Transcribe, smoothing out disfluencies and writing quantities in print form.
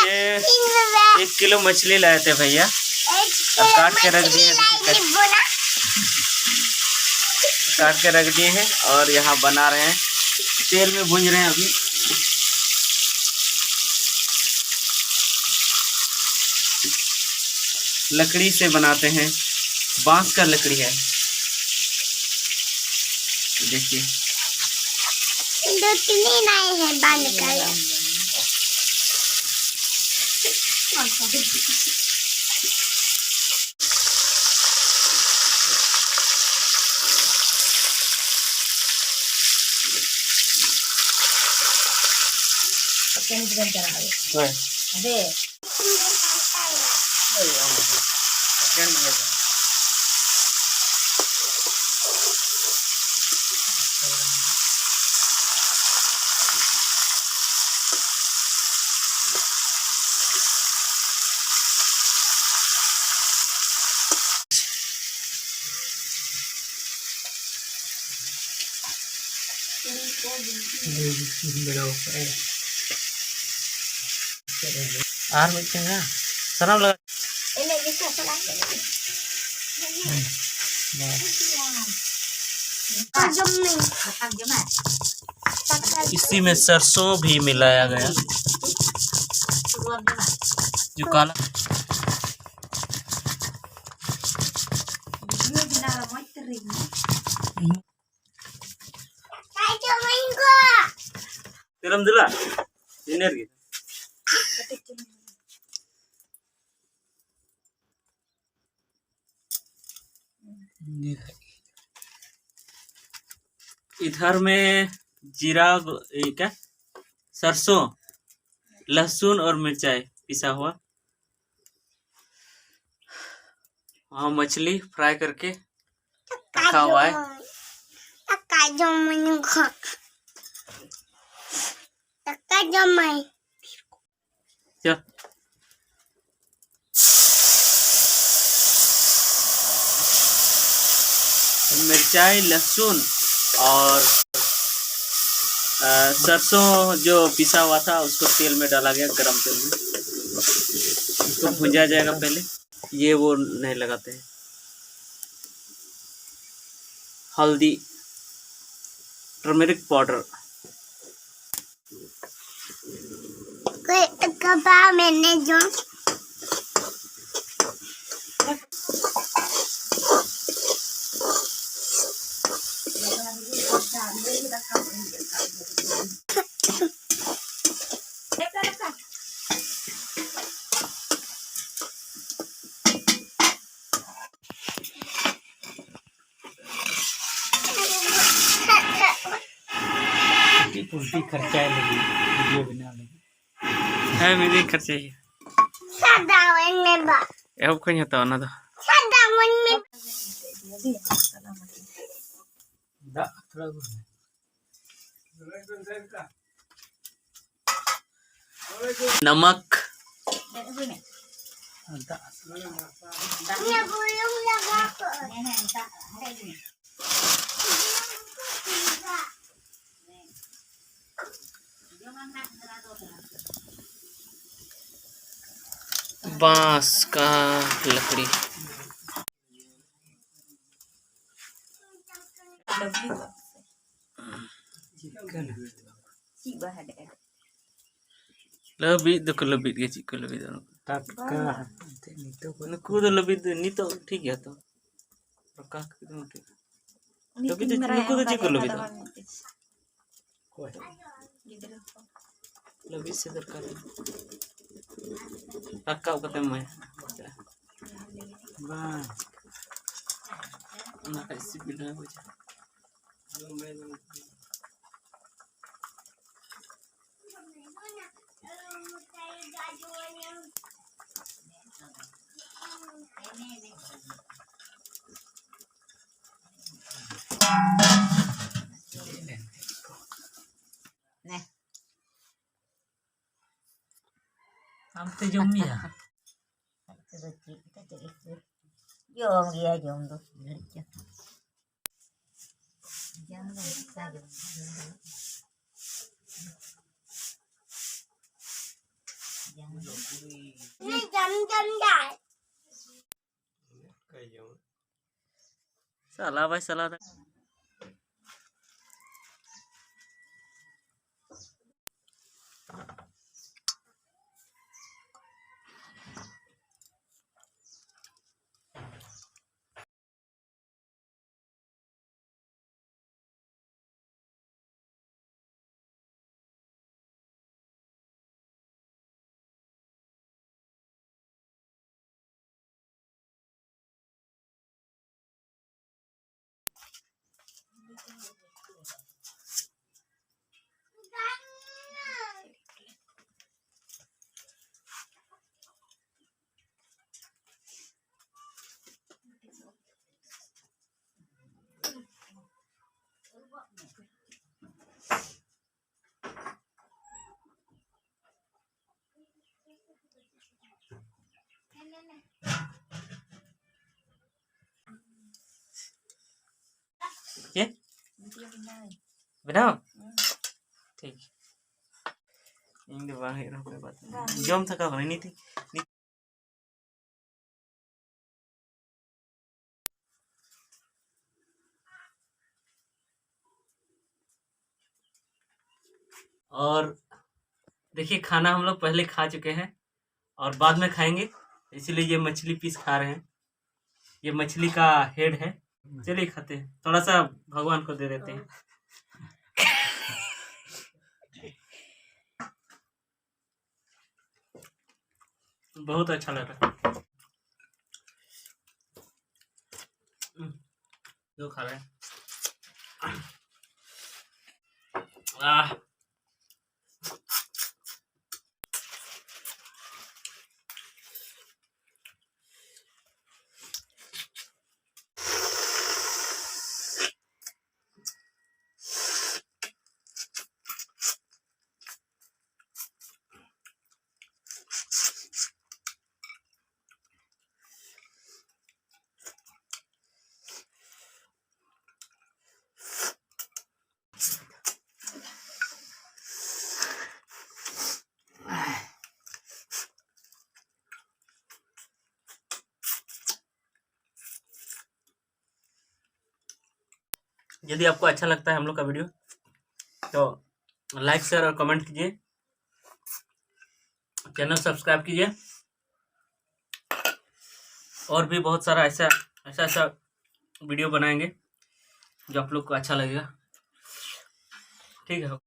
ये 1 किलो मछली लाए थे भैया और काट के रख दिए हैं और यहाँ बना रहे हैं, तेल में भून रहे हैं अभी। लकड़ी से बनाते हैं, बांस का लकड़ी है। देखिए आर मिलते सलाम लगा इसी में सरसों भी मिलाया गया जो काला तिलम दिला एनर्जी इधर में जीरा क्या सरसों, लहसुन और मिर्चाई पिसा हुआ। हाँ, मछली फ्राई करके रखा हुआ है। चल मिर्चाई, लहसुन और सरसों जो पिसा हुआ था उसको तेल में डाला गया, गरम तेल में। इसको भुंजा जाएगा पहले, ये वो नहीं लगाते हैं। हल्दी, टर्मरिक पाउडर, मैंने जो उल्टी खर्चा लगी वीडियो बनाने है मेरी खर्चे ही सादावन में बा अब कोई हता ना तो सादावन में दा थोड़ा नमक बांस का लकड़ी lebih tu kalau lebih dia cikgu lebih tu tak itu aku tu lebih tu ni tu ठीक है तो रखा कितने ठीक lebih tu aku tu cikgu lebih tu lebih sederhana rakau kata mai bah nak kasih bilang aja nih sampai jam ni ya jom dia jom tu jangan saja jangan साला भाई साला ये बनाओ ठीक इंग बाहर कोई बात नहीं जम थका नहीं थी और देखिए खाना हम लोग पहले खा चुके हैं और बाद में खाएंगे, इसीलिए ये मछली पीस खा रहे हैं। ये मछली का हेड है, चलिए खाते हैं। थोड़ा सा भगवान को दे देते हैं। बहुत अच्छा लग रहा है जो खा रहे हैं। यदि आपको अच्छा लगता है हम लोग का वीडियो तो लाइक शेयर और कमेंट कीजिए, चैनल सब्सक्राइब कीजिए और भी बहुत सारा ऐसा वीडियो बनाएंगे जो आप लोग को अच्छा लगेगा। ठीक है।